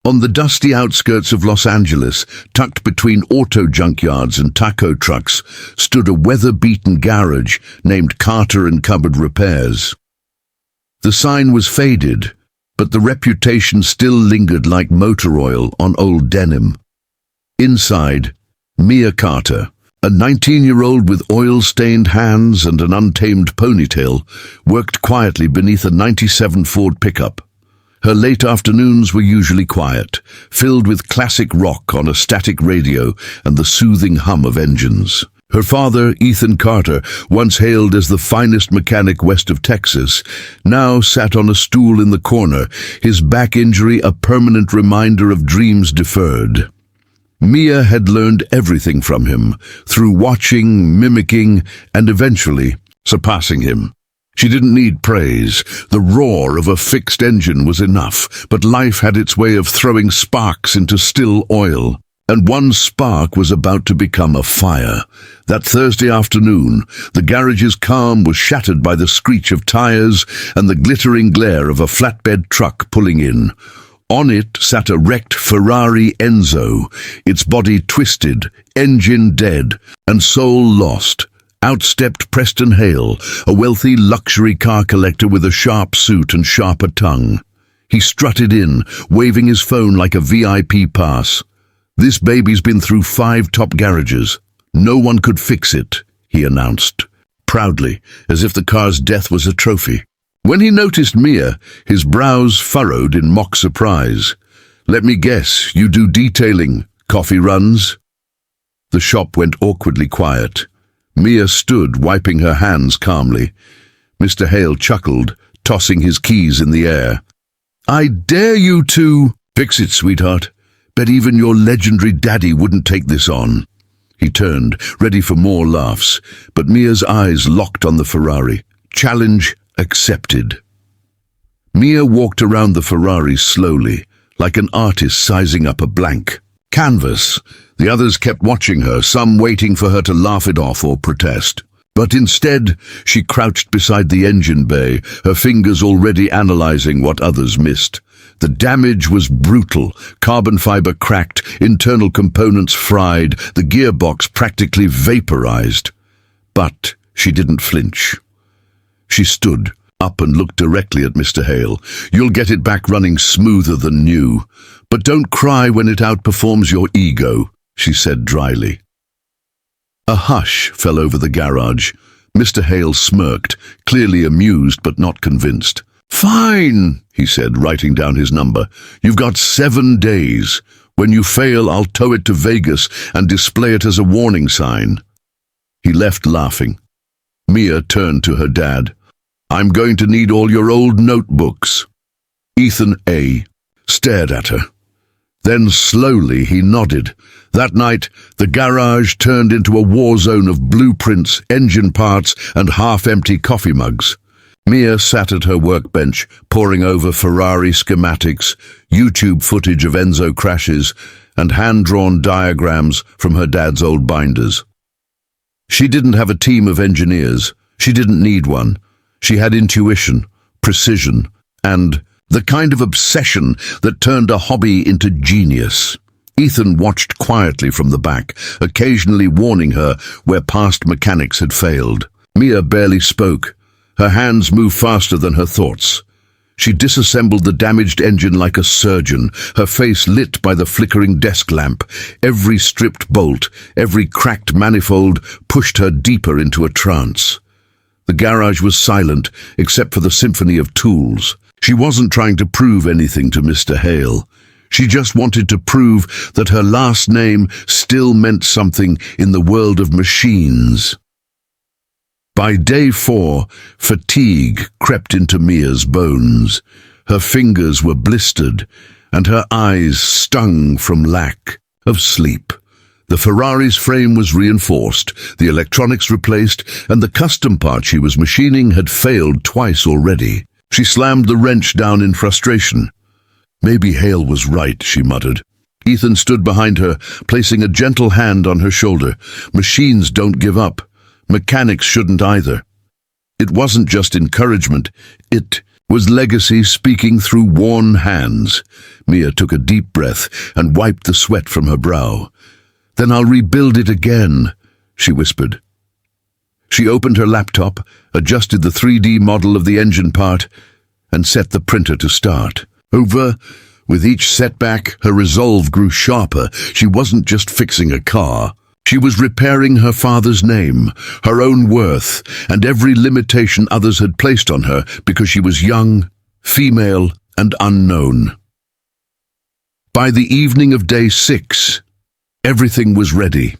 On the dusty outskirts of Los Angeles, tucked between auto junkyards and taco trucks, stood a weather-beaten garage named Carter and Cupboard Repairs. The sign was faded, but the reputation still lingered like motor oil on old denim. Inside, Mia Carter, a 19-year-old with oil-stained hands and an untamed ponytail, worked quietly beneath a '97 Ford pickup. Her late afternoons were usually quiet, filled with classic rock on a static radio and the soothing hum of engines. Her father, Ethan Carter, once hailed as the finest mechanic west of Texas, now sat on a stool in the corner, his back injury a permanent reminder of dreams deferred. Mia had learned everything from him, through watching, mimicking, and eventually surpassing him. She didn't need praise. The roar of a fixed engine was enough, but life had its way of throwing sparks into still oil. And one spark was about to become a fire. That Thursday afternoon, the garage's calm was shattered by the screech of tires and the glittering glare of a flatbed truck pulling in. On it sat a wrecked Ferrari Enzo, its body twisted, engine dead, and soul lost. Out stepped Preston Hale, a wealthy luxury car collector with a sharp suit and sharper tongue. He strutted in, waving his phone like a VIP pass. "This baby's been through 5 top garages. No one could fix it," he announced, proudly, as if the car's death was a trophy. When he noticed Mia, his brows furrowed in mock surprise. "Let me guess, you do detailing, coffee runs?" The shop went awkwardly quiet. Mia stood, wiping her hands calmly. Mr. Hale chuckled, tossing his keys in the air. "I dare you to—" "Fix it, sweetheart. Bet even your legendary daddy wouldn't take this on." He turned, ready for more laughs, but Mia's eyes locked on the Ferrari. Challenge accepted. Mia walked around the Ferrari slowly, like an artist sizing up a blank canvas. The others kept watching her, some waiting for her to laugh it off or protest. But instead, she crouched beside the engine bay, her fingers already analyzing what others missed. The damage was brutal, carbon fiber cracked, internal components fried, the gearbox practically vaporized. But she didn't flinch. She stood up and looked directly at Mr. Hale. "You'll get it back running smoother than new. But don't cry when it outperforms your ego," she said dryly. A hush fell over the garage. Mr. Hale smirked, clearly amused but not convinced. "Fine," he said, writing down his number. "You've got 7 days. When you fail, I'll tow it to Vegas and display it as a warning sign." He left laughing. Mia turned to her dad. "I'm going to need all your old notebooks." Ethan A. stared at her. Then slowly he nodded. That night, the garage turned into a war zone of blueprints, engine parts, and half-empty coffee mugs. Mia sat at her workbench, poring over Ferrari schematics, YouTube footage of Enzo crashes, and hand-drawn diagrams from her dad's old binders. She didn't have a team of engineers. She didn't need one. She had intuition, precision, and the kind of obsession that turned a hobby into genius. Ethan watched quietly from the back, occasionally warning her where past mechanics had failed. Mia barely spoke. Her hands moved faster than her thoughts. She disassembled the damaged engine like a surgeon, her face lit by the flickering desk lamp. Every stripped bolt, every cracked manifold pushed her deeper into a trance. The garage was silent, except for the symphony of tools. She wasn't trying to prove anything to Mr. Hale. She just wanted to prove that her last name still meant something in the world of machines. By day 4, fatigue crept into Mia's bones. Her fingers were blistered, and her eyes stung from lack of sleep. The Ferrari's frame was reinforced, the electronics replaced, and the custom part she was machining had failed twice already. She slammed the wrench down in frustration. "Maybe Hale was right," she muttered. Ethan stood behind her, placing a gentle hand on her shoulder. "Machines don't give up. Mechanics shouldn't either." It wasn't just encouragement, it Was legacy speaking through worn hands? Mia took a deep breath and wiped the sweat from her brow. "Then I'll rebuild it again," she whispered. She opened her laptop, adjusted the 3D model of the engine part, and set the printer to start. With each setback, her resolve grew sharper. She wasn't just fixing a car. She was repairing her father's name, her own worth, and every limitation others had placed on her because she was young, female, and unknown. By the evening of day 6, everything was ready.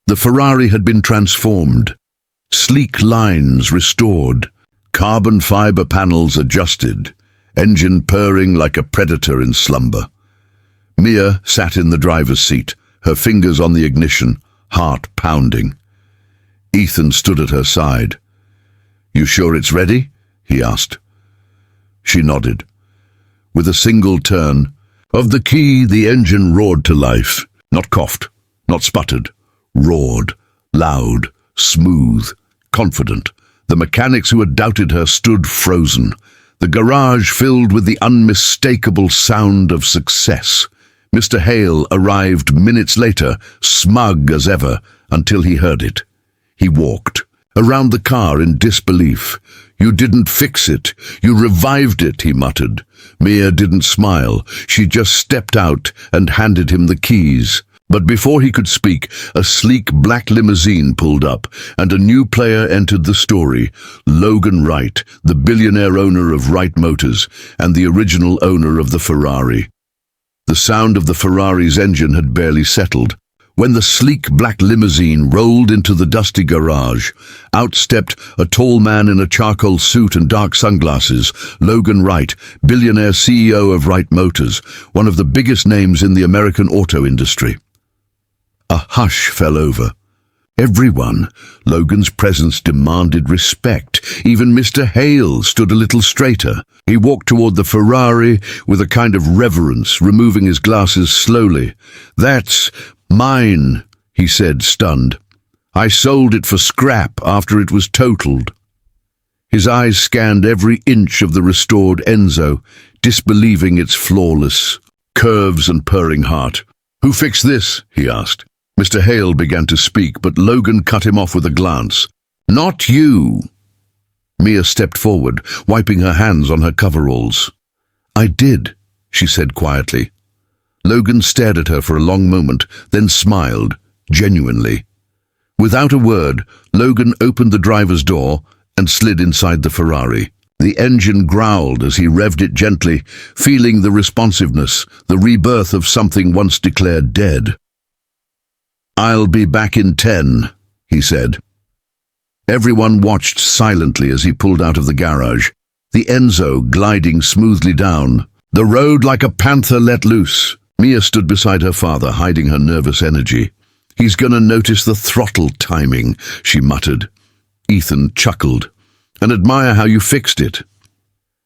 The Ferrari had been transformed, sleek lines restored, carbon fiber panels adjusted, engine purring like a predator in slumber. Mia sat in the driver's seat, her fingers on the ignition, heart pounding. Ethan stood at her side. "You sure it's ready?" he asked. She nodded. With a single turn of the key, the engine roared to life. Not coughed, not sputtered. Roared, loud, smooth, confident. The mechanics who had doubted her stood frozen. The garage filled with the unmistakable sound of success. Mr. Hale arrived minutes later, smug as ever, until he heard it. He walked around the car in disbelief. "You didn't fix it. You revived it," he muttered. Mia didn't smile. She just stepped out and handed him the keys. But before he could speak, a sleek black limousine pulled up, and a new player entered the story. Logan Wright, the billionaire owner of Wright Motors, and the original owner of the Ferrari. The sound of the Ferrari's engine had barely settled when the sleek black limousine rolled into the dusty garage. Out stepped a tall man in a charcoal suit and dark sunglasses, Logan Wright, billionaire CEO of Wright Motors, one of the biggest names in the American auto industry. A hush fell over. Everyone. Logan's presence demanded respect. Even Mr. Hale stood a little straighter. He walked toward the Ferrari with a kind of reverence, removing his glasses slowly. "That's mine," he said, stunned. "I sold it for scrap after it was totaled." His eyes scanned every inch of the restored Enzo, disbelieving its flawless curves and purring heart. "Who fixed this?" he asked. Mr. Hale began to speak, but Logan cut him off with a glance. "Not you." Mia stepped forward, wiping her hands on her coveralls. "I did," she said quietly. Logan stared at her for a long moment, then smiled, genuinely. Without a word, Logan opened the driver's door and slid inside the Ferrari. The engine growled as he revved it gently, feeling the responsiveness, the rebirth of something once declared dead. "I'll be back in 10, he said. Everyone watched silently as he pulled out of the garage, the Enzo gliding smoothly down, the road like a panther let loose. Mia stood beside her father, hiding her nervous energy. "He's gonna notice the throttle timing," she muttered. Ethan chuckled. "And admire how you fixed it."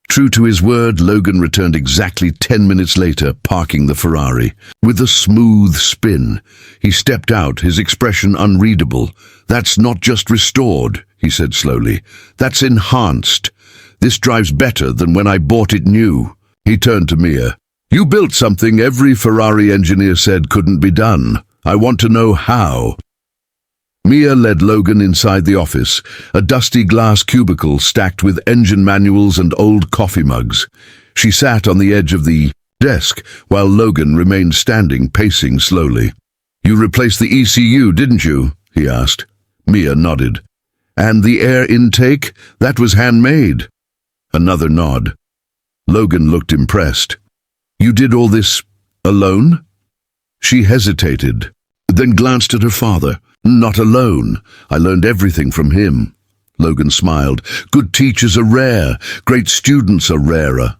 True to his word, Logan returned exactly 10 minutes later, parking the Ferrari. With a smooth spin, he stepped out, his expression unreadable. "That's not just restored," he said slowly. "That's enhanced. This drives better than when I bought it new." He turned to Mia. "You built something every Ferrari engineer said couldn't be done. I want to know how." Mia led Logan inside the office, a dusty glass cubicle stacked with engine manuals and old coffee mugs. She sat on the edge of the desk while Logan remained standing, pacing slowly. "You replaced the ECU, didn't you?" he asked. Mia nodded. "And the air intake? That was handmade." Another nod. Logan looked impressed. "You did all this alone?" She hesitated, then glanced at her father. "Not alone. I learned everything from him." Logan smiled. "Good teachers are rare. Great students are rarer."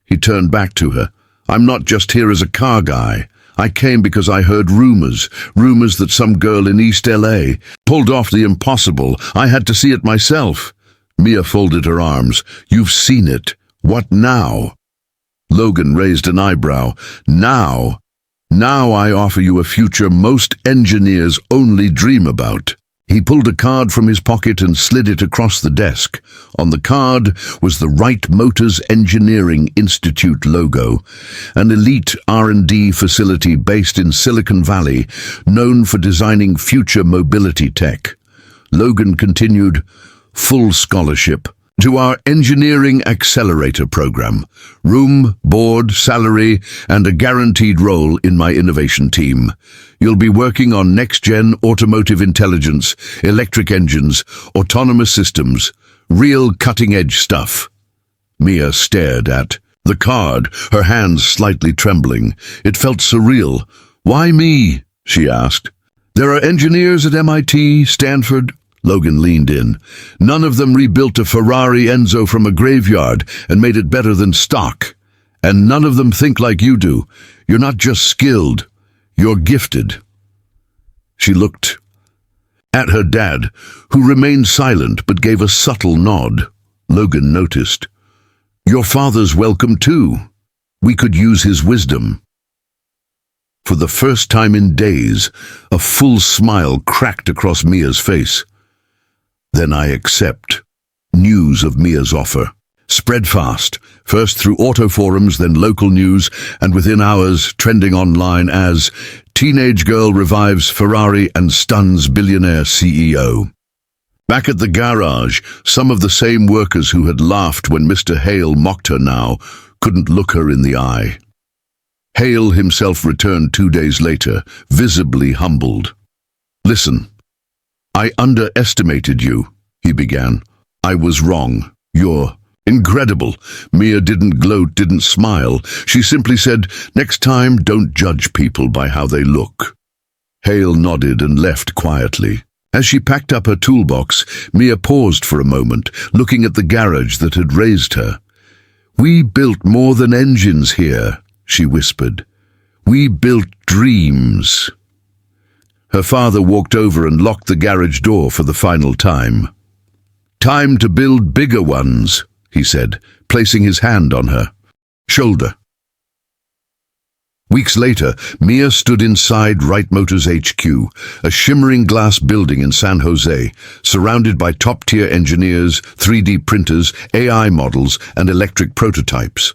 He turned back to her. "I'm not just here as a car guy. I came because I heard rumors that some girl in East LA pulled off the impossible. I had to see it myself." Mia folded her arms. "You've seen it. What now?" Logan raised an eyebrow. Now I offer you a future most engineers only dream about." He pulled a card from his pocket and slid it across the desk. On the card was the Wright Motors Engineering Institute logo, an elite R&D facility based in Silicon Valley, known for designing future mobility tech. Logan continued, "Full scholarship to our Engineering Accelerator program. Room, board, salary, and a guaranteed role in my innovation team. You'll be working on next-gen automotive intelligence, electric engines, autonomous systems, real cutting-edge stuff." Mia stared at the card, her hands slightly trembling. It felt surreal. "Why me?" she asked. "There are engineers at MIT, Stanford." Logan leaned in. "None of them rebuilt a Ferrari Enzo from a graveyard and made it better than stock. And none of them think like you do. You're not just skilled, you're gifted." She looked at her dad, who remained silent but gave a subtle nod. Logan noticed. "Your father's welcome too. We could use his wisdom." For the first time in days, a full smile cracked across Mia's face. "Then I accept." News of Mia's offer spread fast, first through auto forums, then local news, and within hours trending online as "Teenage Girl Revives Ferrari and Stuns Billionaire CEO." Back at the garage, some of the same workers who had laughed when Mr. Hale mocked her now couldn't look her in the eye. Hale himself returned 2 days later, visibly humbled. "Listen, I underestimated you," he began. "I was wrong. You're incredible." Mia didn't gloat, didn't smile. She simply said, "Next time, don't judge people by how they look." Hale nodded and left quietly. As she packed up her toolbox, Mia paused for a moment, looking at the garage that had raised her. "We built more than engines here," she whispered. "We built dreams." Her father walked over and locked the garage door for the final time. "Time to build bigger ones," he said, placing his hand on her shoulder. Weeks later, Mia stood inside Wright Motors HQ, a shimmering glass building in San Jose, surrounded by top-tier engineers, 3D printers, AI models, and electric prototypes.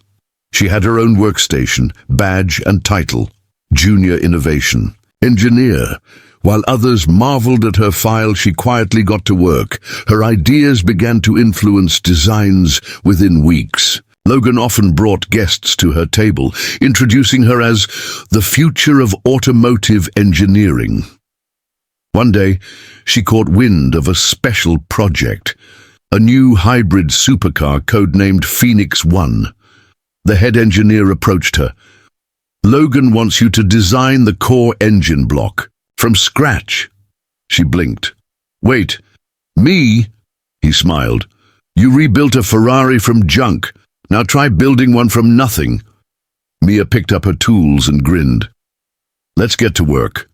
She had her own workstation, badge and title, Junior Innovation Engineer. While others marveled at her file, she quietly got to work. Her ideas began to influence designs within weeks. Logan often brought guests to her table, introducing her as the future of automotive engineering. One day, she caught wind of a special project, a new hybrid supercar codenamed Phoenix One. The head engineer approached her. "Logan wants you to design the core engine block from scratch." She blinked. "Wait, me?" He smiled. "You rebuilt a Ferrari from junk. Now try building one from nothing." Mia picked up her tools and grinned. "Let's get to work."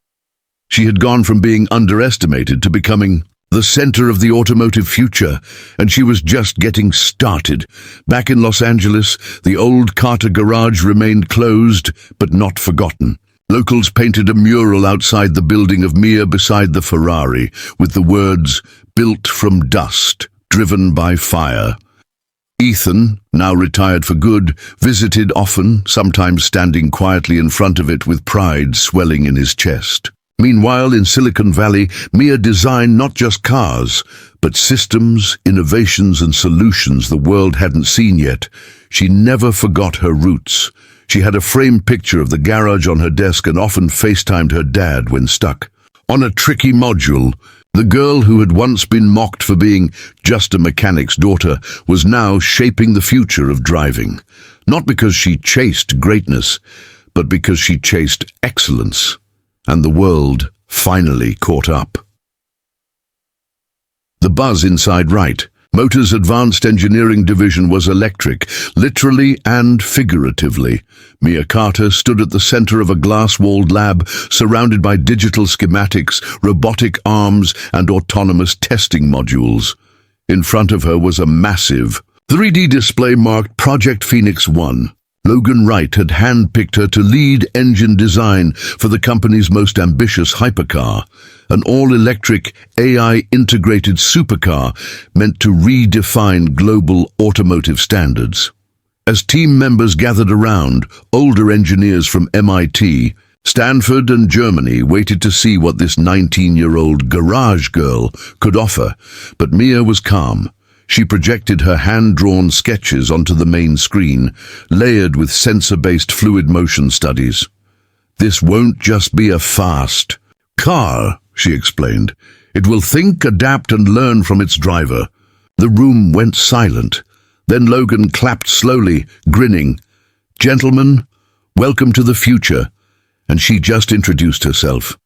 She had gone from being underestimated to becoming the center of the automotive future, and she was just getting started. Back in Los Angeles, the old Carter garage remained closed, but not forgotten. Locals painted a mural outside the building of Mia beside the Ferrari, with the words, "Built from dust, driven by fire." Ethan, now retired for good, visited often, sometimes standing quietly in front of it with pride swelling in his chest. Meanwhile, in Silicon Valley, Mia designed not just cars, but systems, innovations, and solutions the world hadn't seen yet. She never forgot her roots. She had a framed picture of the garage on her desk and often FaceTimed her dad when stuck on a tricky module. The girl who had once been mocked for being just a mechanic's daughter was now shaping the future of driving. Not because she chased greatness, but because she chased excellence. And the world finally caught up. The buzz inside Wright Motors' advanced engineering division was electric, literally and figuratively. Mia Carter stood at the center of a glass-walled lab, surrounded by digital schematics, robotic arms, and autonomous testing modules. In front of her was a massive 3D display marked Project Phoenix One. Logan Wright had handpicked her to lead engine design for the company's most ambitious hypercar, an all-electric, AI-integrated supercar meant to redefine global automotive standards. As team members gathered around, older engineers from MIT, Stanford and Germany waited to see what this 19-year-old garage girl could offer, but Mia was calm. She projected her hand-drawn sketches onto the main screen, layered with sensor-based fluid motion studies. "This won't just be a fast car," she explained. "It will think, adapt, and learn from its driver." The room went silent. Then Logan clapped slowly, grinning. "Gentlemen, welcome to the future." And she just introduced herself.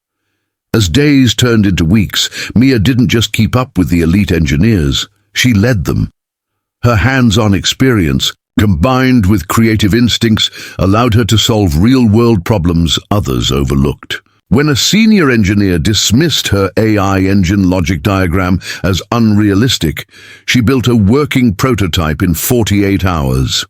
As days turned into weeks, Mia didn't just keep up with the elite engineers. She led them. Her hands-on experience, combined with creative instincts, allowed her to solve real-world problems others overlooked. When a senior engineer dismissed her AI engine logic diagram as unrealistic, she built a working prototype in 48 hours.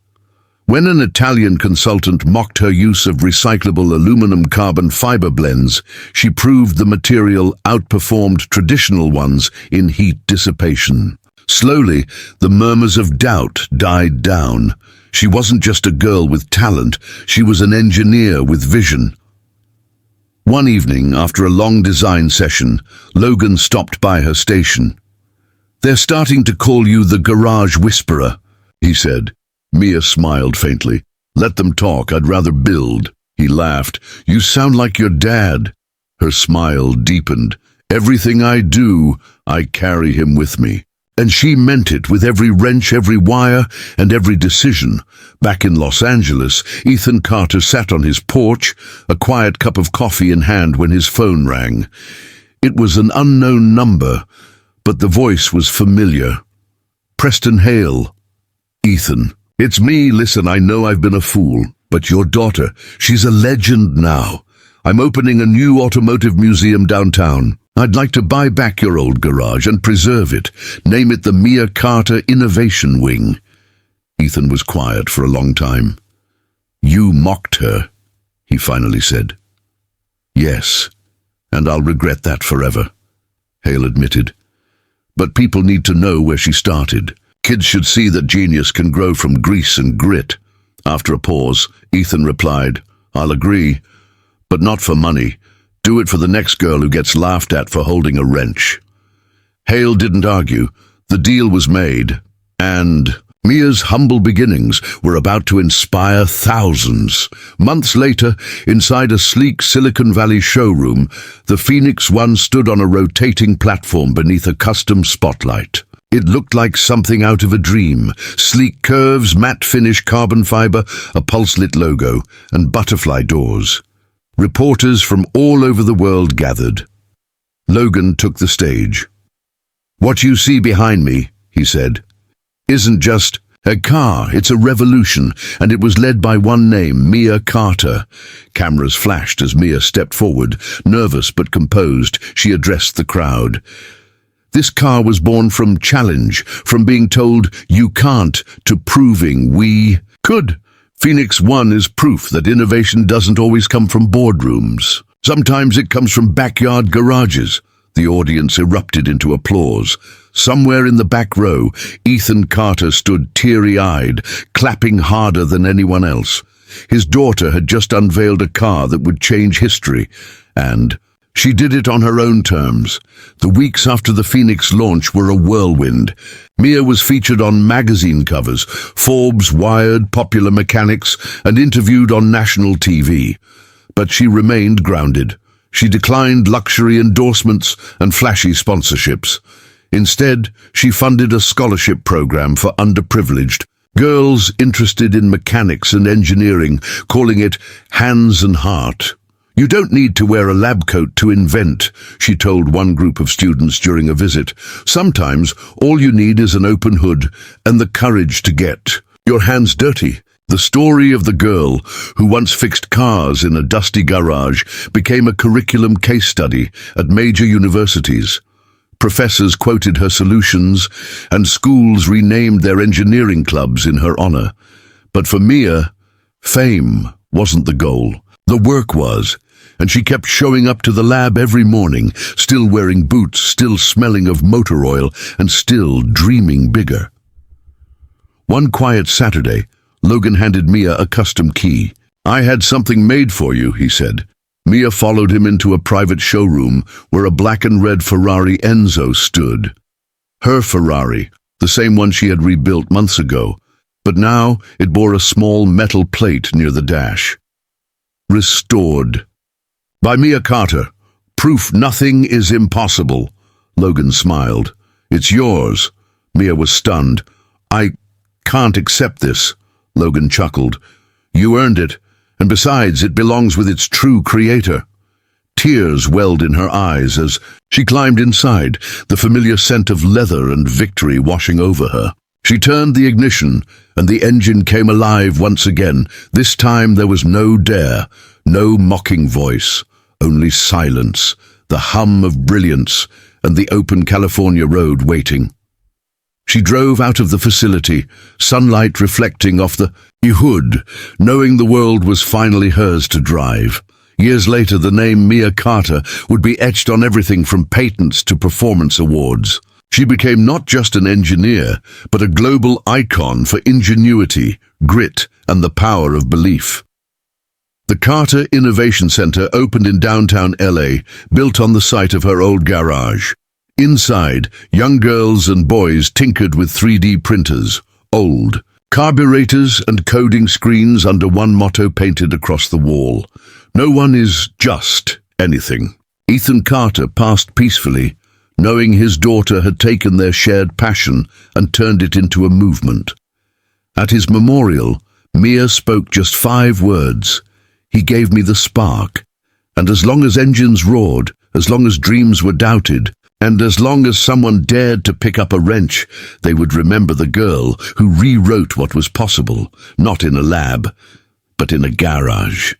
When an Italian consultant mocked her use of recyclable aluminum carbon fiber blends, she proved the material outperformed traditional ones in heat dissipation. Slowly, the murmurs of doubt died down. She wasn't just a girl with talent, she was an engineer with vision. One evening, after a long design session, Logan stopped by her station. "They're starting to call you the Garage Whisperer," he said. Mia smiled faintly. "Let them talk, I'd rather build." He laughed. "You sound like your dad." Her smile deepened. "Everything I do, I carry him with me." And she meant it with every wrench, every wire, and every decision. Back in Los Angeles, Ethan Carter sat on his porch, a quiet cup of coffee in hand when his phone rang. It was an unknown number, but the voice was familiar. "Preston Hale." "Ethan, it's me. Listen, I know I've been a fool, but your daughter, she's a legend now. I'm opening a new automotive museum downtown. I'd like to buy back your old garage and preserve it. Name it the Mia Carter Innovation Wing." Ethan was quiet for a long time. "You mocked her," he finally said. "Yes, and I'll regret that forever," Hale admitted. "But people need to know where she started. Kids should see that genius can grow from grease and grit." After a pause, Ethan replied, "I'll agree, but not for money. Do it for the next girl who gets laughed at for holding a wrench." Hale didn't argue. The deal was made, and Mia's humble beginnings were about to inspire thousands. Months later, inside a sleek Silicon Valley showroom, the Phoenix One stood on a rotating platform beneath a custom spotlight. It looked like something out of a dream. Sleek curves, matte finish carbon fiber, a pulse-lit logo, and butterfly doors. Reporters from all over the world gathered. Logan took the stage. "What you see behind me," he said, "isn't just a car, it's a revolution, and it was led by one name, Mia Carter." Cameras flashed as Mia stepped forward. Nervous but composed, she addressed the crowd. "This car was born from challenge, from being told you can't, to proving we could. Phoenix One is proof that innovation doesn't always come from boardrooms. Sometimes it comes from backyard garages." The audience erupted into applause. Somewhere in the back row, Ethan Carter stood teary-eyed, clapping harder than anyone else. His daughter had just unveiled a car that would change history, and she did it on her own terms. The weeks after the Phoenix launch were a whirlwind. Mia was featured on magazine covers, Forbes, Wired, Popular Mechanics, and interviewed on national TV. But she remained grounded. She declined luxury endorsements and flashy sponsorships. Instead, she funded a scholarship program for underprivileged girls interested in mechanics and engineering, calling it Hands and Heart. "You don't need to wear a lab coat to invent," she told one group of students during a visit. "Sometimes all you need is an open hood and the courage to get your hands dirty." The story of the girl who once fixed cars in a dusty garage became a curriculum case study at major universities. Professors quoted her solutions, and schools renamed their engineering clubs in her honor. But for Mia, Fame wasn't the goal. The work was, and she kept showing up to the lab every morning, still wearing boots, still smelling of motor oil, and still dreaming bigger. One quiet Saturday, Logan handed Mia a custom key. "I had something made for you," he said. Mia followed him into a private showroom where a black and red Ferrari Enzo stood. Her Ferrari, the same one she had rebuilt months ago, but now it bore a small metal plate near the dash. "Restored. By Mia Carter. Proof nothing is impossible." Logan smiled. "It's yours." Mia was stunned. "I can't accept this," Logan chuckled. "You earned it, and besides, it belongs with its true creator." Tears welled in her eyes as she climbed inside, the familiar scent of leather and victory washing over her. She turned the ignition, and the engine came alive once again. This time there was no dare, no mocking voice, only silence, the hum of brilliance, and the open California road waiting. She drove out of the facility, sunlight reflecting off the hood, knowing the world was finally hers to drive. Years later, the name Mia Carter would be etched on everything from patents to performance awards. She became not just an engineer, but a global icon for ingenuity, grit, and the power of belief. The Carter Innovation Center opened in downtown LA, built on the site of her old garage. Inside, young girls and boys tinkered with 3D printers, old, carburetors and coding screens under one motto painted across the wall: "No one is just anything." Ethan Carter passed peacefully, knowing his daughter had taken their shared passion and turned it into a movement. At his memorial, Mia spoke just 5 words. "He gave me the spark." And as long as engines roared, as long as dreams were doubted, and as long as someone dared to pick up a wrench, they would remember the girl who rewrote what was possible, not in a lab, but in a garage.